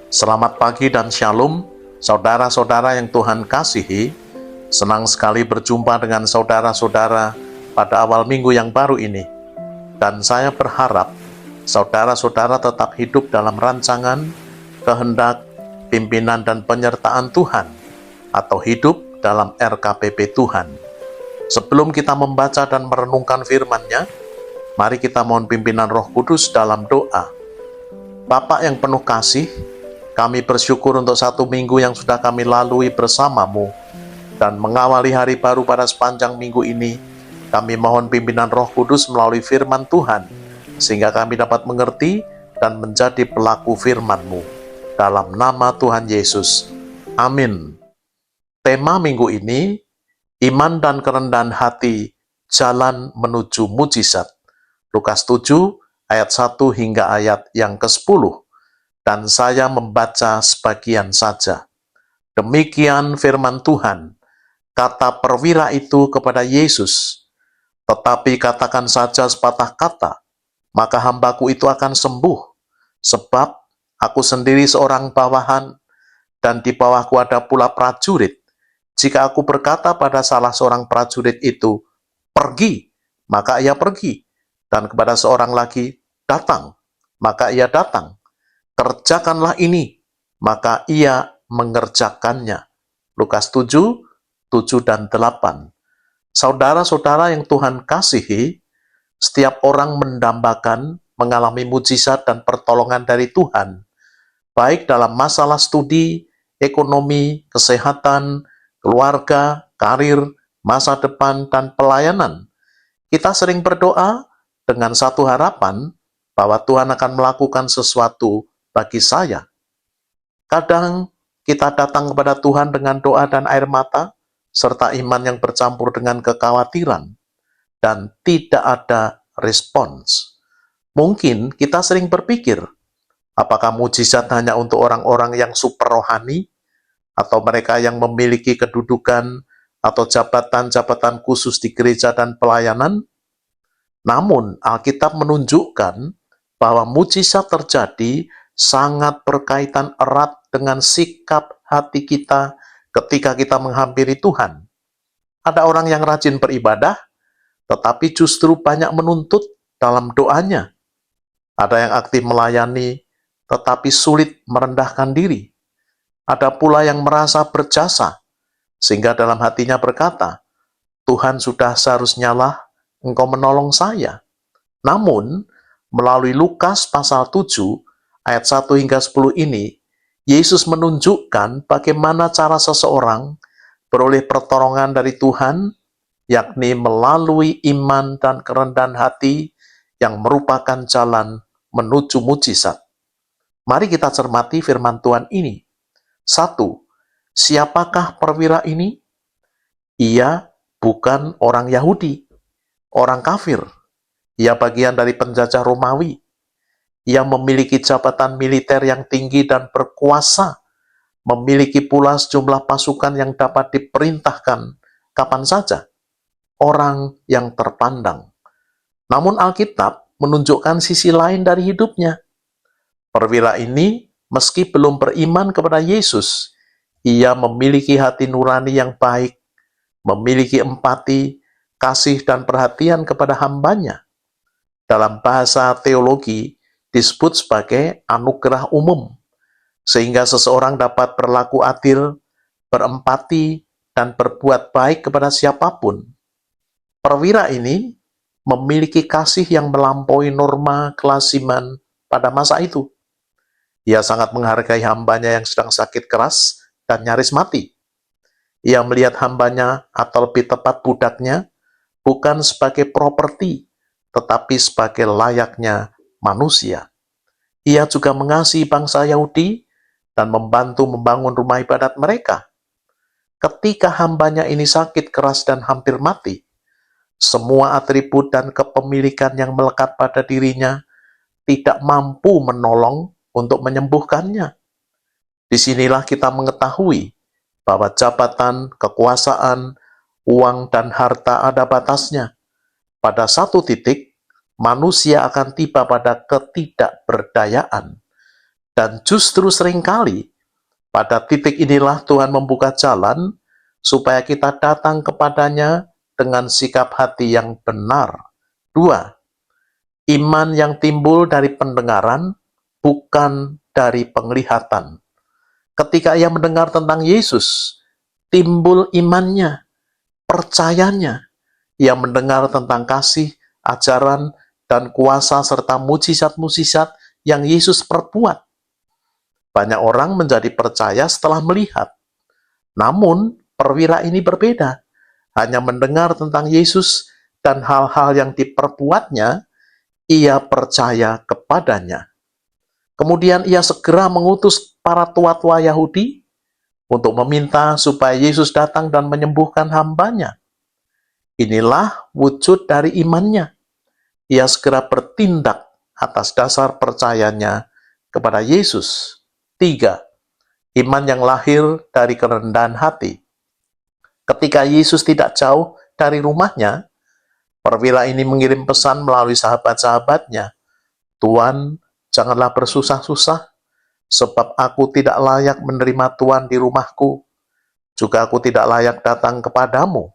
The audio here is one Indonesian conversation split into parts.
Selamat pagi dan shalom, saudara-saudara yang Tuhan kasihi. Senang sekali berjumpa dengan saudara-saudara pada awal minggu yang baru ini. Dan saya berharap saudara-saudara tetap hidup dalam rancangan, kehendak, pimpinan dan penyertaan Tuhan, atau hidup dalam RKPP Tuhan. Sebelum kita membaca dan merenungkan firman-Nya, mari kita mohon pimpinan Roh Kudus dalam doa. Bapa yang penuh kasih, kami bersyukur untuk satu minggu yang sudah kami lalui bersama-Mu, dan mengawali hari baru pada sepanjang minggu ini, kami mohon pimpinan Roh Kudus melalui firman Tuhan, sehingga kami dapat mengerti dan menjadi pelaku firman-Mu. Dalam nama Tuhan Yesus. Amin. Tema minggu ini, iman dan kerendahan hati, jalan menuju mujizat. Lukas 7, ayat 1 hingga ayat yang ke-10. Dan saya membaca sebagian saja. Demikian firman Tuhan, kata perwira itu kepada Yesus, tetapi katakan saja sepatah kata, maka hambaku itu akan sembuh, sebab aku sendiri seorang bawahan, dan di bawahku ada pula prajurit. Jika aku berkata pada salah seorang prajurit itu, pergi, maka ia pergi, dan kepada seorang lagi, datang, maka ia datang. Kerjakanlah ini, maka ia mengerjakannya. Lukas 7, 7 dan 8. Saudara-saudara yang Tuhan kasihi, setiap orang mendambakan mengalami mujizat dan pertolongan dari Tuhan, baik dalam masalah studi, ekonomi, kesehatan, keluarga, karir, masa depan, dan pelayanan. Kita sering berdoa dengan satu harapan bahwa Tuhan akan melakukan sesuatu bagi saya. Kadang kita datang kepada Tuhan dengan doa dan air mata, serta iman yang bercampur dengan kekhawatiran, dan tidak ada respons. Mungkin kita sering berpikir, apakah mujizat hanya untuk orang-orang yang super rohani, atau mereka yang memiliki kedudukan atau jabatan-jabatan khusus di gereja dan pelayanan? Namun, Alkitab menunjukkan bahwa mujizat terjadi sangat berkaitan erat dengan sikap hati kita ketika kita menghampiri Tuhan. Ada orang yang rajin beribadah, tetapi justru banyak menuntut dalam doanya. Ada yang aktif melayani, tetapi sulit merendahkan diri. Ada pula yang merasa berjasa, sehingga dalam hatinya berkata, Tuhan sudah seharusnya lah Engkau menolong saya. Namun, melalui Lukas pasal 7, ayat 1 hingga 10 ini, Yesus menunjukkan bagaimana cara seseorang beroleh pertolongan dari Tuhan, yakni melalui iman dan kerendahan hati yang merupakan jalan menuju mujizat. Mari kita cermati firman Tuhan ini. 1. Siapakah perwira ini? Ia bukan orang Yahudi, orang kafir. Ia bagian dari penjajah Romawi. Ia memiliki jabatan militer yang tinggi dan berkuasa, memiliki pula sejumlah pasukan yang dapat diperintahkan kapan saja. Orang yang terpandang. Namun Alkitab menunjukkan sisi lain dari hidupnya. Perwira ini, meski belum beriman kepada Yesus, ia memiliki hati nurani yang baik, memiliki empati, kasih dan perhatian kepada hambanya. Dalam bahasa teologi, disebut sebagai anugerah umum, sehingga seseorang dapat berlaku adil, berempati, dan berbuat baik kepada siapapun. Perwira ini memiliki kasih yang melampaui norma kelasiman pada masa itu. Ia sangat menghargai hambanya yang sedang sakit keras dan nyaris mati. Ia melihat hambanya, atau lebih tepat budaknya, bukan sebagai properti, tetapi sebagai layaknya manusia. Ia juga mengasihi bangsa Yahudi dan membantu membangun rumah ibadat mereka. Ketika hambanya ini sakit keras dan hampir mati, semua atribut dan kepemilikan yang melekat pada dirinya tidak mampu menolong untuk menyembuhkannya. Disinilah kita mengetahui bahwa jabatan, kekuasaan, uang, dan harta ada batasnya. Pada satu titik, manusia akan tiba pada ketidakberdayaan. Dan justru seringkali pada titik inilah Tuhan membuka jalan supaya kita datang kepadanya dengan sikap hati yang benar. 2. Iman yang timbul dari pendengaran, bukan dari penglihatan. Ketika ia mendengar tentang Yesus, timbul imannya, percayanya. Ia mendengar tentang kasih, ajaran, dan kuasa serta mujizat-mujizat yang Yesus perbuat. Banyak orang menjadi percaya setelah melihat. Namun, perwira ini berbeda. Hanya mendengar tentang Yesus dan hal-hal yang diperbuatnya, ia percaya kepadanya. Kemudian ia segera mengutus para tua-tua Yahudi untuk meminta supaya Yesus datang dan menyembuhkan hambanya. Inilah wujud dari imannya. Ia segera bertindak atas dasar percayanya kepada Yesus. 3. Iman yang lahir dari kerendahan hati. Ketika Yesus tidak jauh dari rumahnya, perwira ini mengirim pesan melalui sahabat-sahabatnya. Tuan, janganlah bersusah-susah, sebab aku tidak layak menerima Tuan di rumahku. Juga aku tidak layak datang kepadamu.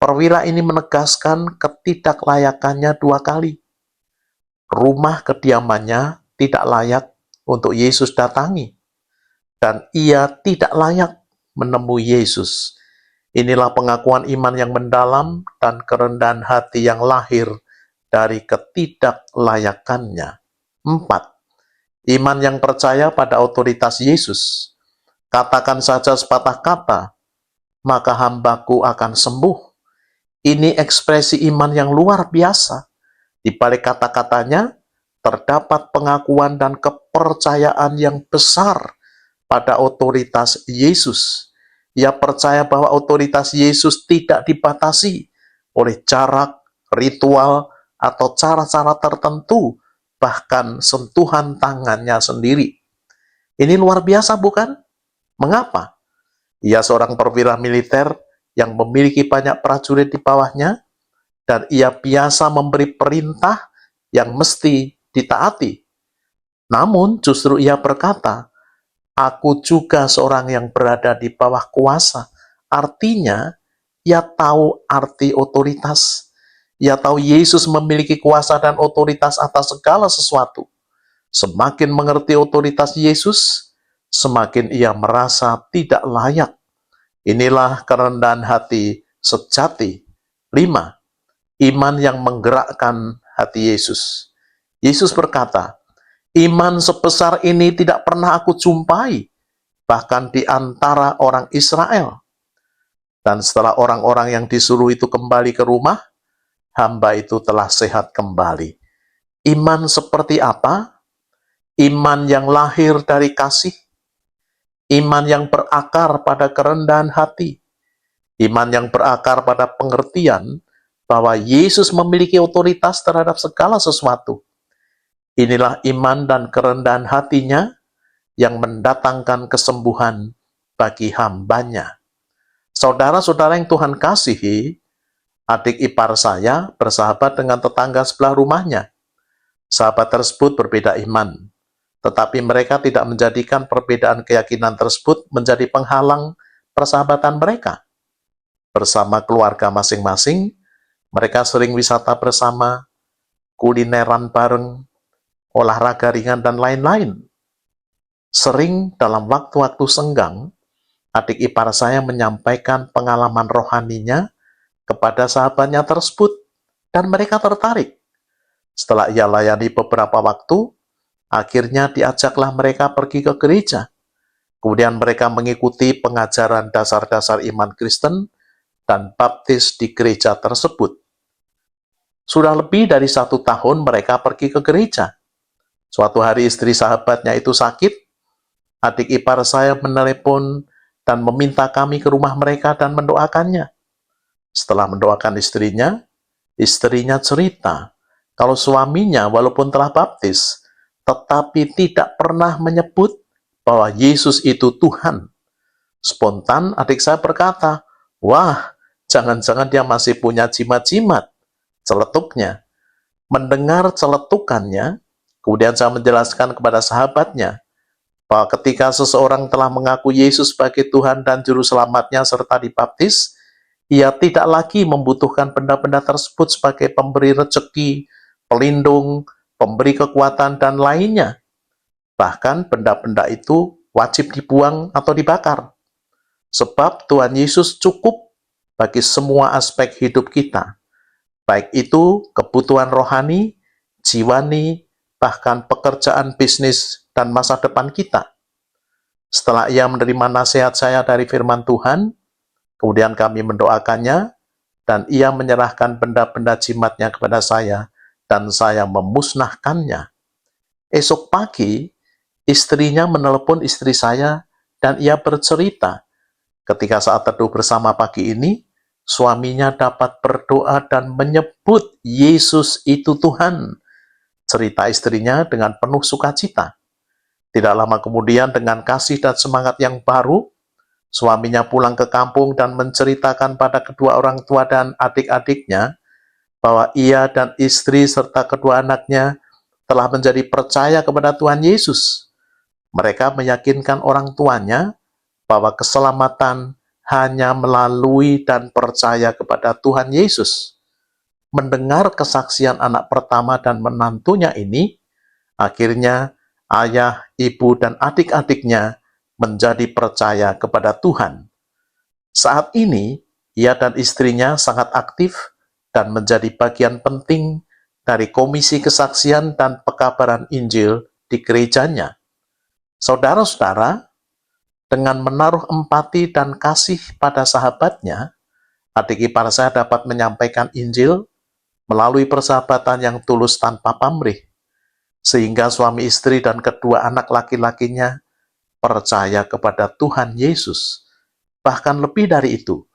Perwira ini menegaskan ketidaklayakannya 2 kali. Rumah kediamannya tidak layak untuk Yesus datangi. Dan ia tidak layak menemui Yesus. Inilah pengakuan iman yang mendalam dan kerendahan hati yang lahir dari ketidaklayakannya. 4. Iman yang percaya pada otoritas Yesus. Katakan saja sepatah kata, maka hambaku akan sembuh. Ini ekspresi iman yang luar biasa. Di balik kata-katanya, terdapat pengakuan dan kepercayaan yang besar pada otoritas Yesus. Ia percaya bahwa otoritas Yesus tidak dibatasi oleh jarak, ritual, atau cara-cara tertentu, bahkan sentuhan tangannya sendiri. Ini luar biasa, bukan? Mengapa? Ia seorang perwira militer yang memiliki banyak prajurit di bawahnya, dan ia biasa memberi perintah yang mesti ditaati. Namun justru ia berkata, aku juga seorang yang berada di bawah kuasa. Artinya, ia tahu arti otoritas. Ia tahu Yesus memiliki kuasa dan otoritas atas segala sesuatu. Semakin mengerti otoritas Yesus, semakin ia merasa tidak layak. Inilah kerendahan hati sejati. 5. Iman yang menggerakkan hati Yesus. Yesus berkata, iman sebesar ini tidak pernah aku jumpai, bahkan di antara orang Israel. Dan setelah orang-orang yang disuruh itu kembali ke rumah, hamba itu telah sehat kembali. Iman seperti apa? Iman yang lahir dari kasih, iman yang berakar pada kerendahan hati, iman yang berakar pada pengertian bahwa Yesus memiliki otoritas terhadap segala sesuatu. Inilah iman dan kerendahan hatinya yang mendatangkan kesembuhan bagi hambanya. Saudara-saudara yang Tuhan kasihi, adik ipar saya bersahabat dengan tetangga sebelah rumahnya. Sahabat tersebut berbeda iman, tetapi mereka tidak menjadikan perbedaan keyakinan tersebut menjadi penghalang persahabatan mereka. Bersama keluarga masing-masing, mereka sering wisata bersama, kulineran bareng, olahraga ringan, dan lain-lain. Sering dalam waktu-waktu senggang, adik ipar saya menyampaikan pengalaman rohaninya kepada sahabatnya tersebut, dan mereka tertarik. Setelah ia layani beberapa waktu, akhirnya diajaklah mereka pergi ke gereja. Kemudian mereka mengikuti pengajaran dasar-dasar iman Kristen dan baptis di gereja tersebut. Sudah lebih dari 1 tahun mereka pergi ke gereja. Suatu hari istri sahabatnya itu sakit, adik ipar saya menelepon dan meminta kami ke rumah mereka dan mendoakannya. Setelah mendoakan istrinya cerita kalau suaminya walaupun telah baptis, tetapi tidak pernah menyebut bahwa Yesus itu Tuhan. Spontan adik saya berkata, wah, jangan-jangan dia masih punya jimat-jimat. Celetuknya. Mendengar celetukannya, Kemudian saya menjelaskan kepada sahabatnya bahwa ketika seseorang telah mengaku Yesus sebagai Tuhan dan Juru Selamatnya serta dibaptis, ia tidak lagi membutuhkan benda-benda tersebut sebagai pemberi rezeki, pelindung, pemberi kekuatan, dan lainnya. Bahkan benda-benda itu wajib dibuang atau dibakar. Sebab Tuhan Yesus cukup bagi semua aspek hidup kita, baik itu kebutuhan rohani, jiwani, bahkan pekerjaan, bisnis, dan masa depan kita. Setelah ia menerima nasihat saya dari firman Tuhan, kemudian kami mendoakannya, dan ia menyerahkan benda-benda jimatnya kepada saya, dan saya memusnahkannya. Esok pagi, istrinya menelepon istri saya, dan ia bercerita, ketika saat teduh bersama pagi ini, suaminya dapat berdoa dan menyebut Yesus itu Tuhan. Cerita istrinya dengan penuh sukacita. Tidak lama kemudian dengan kasih dan semangat yang baru, suaminya pulang ke kampung dan menceritakan pada kedua orang tua dan adik-adiknya bahwa ia dan istri serta kedua anaknya telah menjadi percaya kepada Tuhan Yesus. Mereka meyakinkan orang tuanya bahwa keselamatan hanya melalui dan percaya kepada Tuhan Yesus. Mendengar kesaksian anak pertama dan menantunya ini, akhirnya ayah, ibu, dan adik-adiknya menjadi percaya kepada Tuhan. Saat ini, ia dan istrinya sangat aktif dan menjadi bagian penting dari Komisi Kesaksian dan Pekabaran Injil di gerejanya. Saudara-saudara, dengan menaruh empati dan kasih pada sahabatnya, adik ipar saya dapat menyampaikan Injil melalui persahabatan yang tulus tanpa pamrih, sehingga suami istri dan kedua anak laki-lakinya percaya kepada Tuhan Yesus. Bahkan lebih dari itu,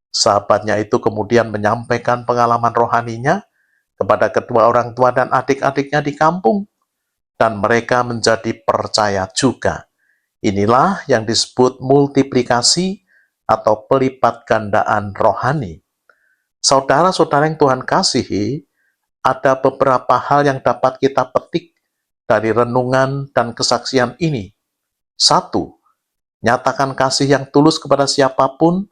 sahabatnya itu kemudian menyampaikan pengalaman rohaninya kepada kedua orang tua dan adik-adiknya di kampung, dan mereka menjadi percaya juga. Inilah yang disebut multiplikasi atau pelipat gandaan rohani. Saudara-saudara yang Tuhan kasihi, ada beberapa hal yang dapat kita petik dari renungan dan kesaksian ini. 1. Nyatakan kasih yang tulus kepada siapapun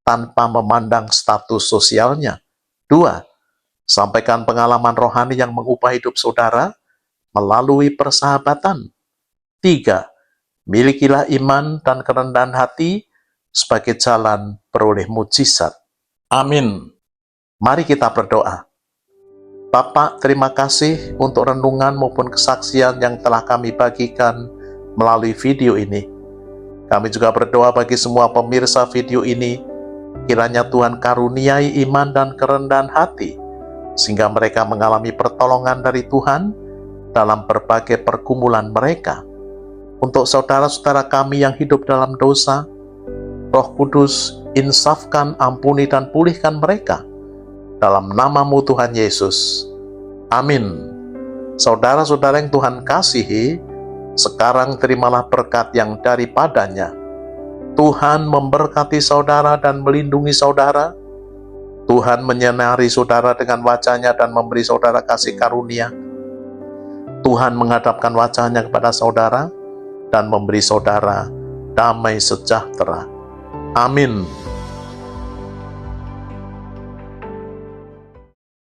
tanpa memandang status sosialnya. 2. Sampaikan pengalaman rohani yang mengubah hidup saudara melalui persahabatan. 3. Milikilah iman dan kerendahan hati sebagai jalan peroleh mujizat. Amin. Mari kita berdoa. Bapak, terima kasih untuk renungan maupun kesaksian yang telah kami bagikan melalui video ini. Kami juga berdoa bagi semua pemirsa video ini, kiranya Tuhan karuniai iman dan kerendahan hati, sehingga mereka mengalami pertolongan dari Tuhan dalam berbagai pergumulan mereka. Untuk saudara-saudara kami yang hidup dalam dosa, Roh Kudus, insafkan, ampuni, dan pulihkan mereka. Dalam nama-Mu Tuhan Yesus. Amin. Saudara-saudara yang Tuhan kasihi, sekarang terimalah berkat yang daripadanya. Tuhan memberkati saudara dan melindungi saudara. Tuhan menyinari saudara dengan wajah-Nya dan memberi saudara kasih karunia. Tuhan menghadapkan wajah-Nya kepada saudara dan memberi saudara damai sejahtera. Amin.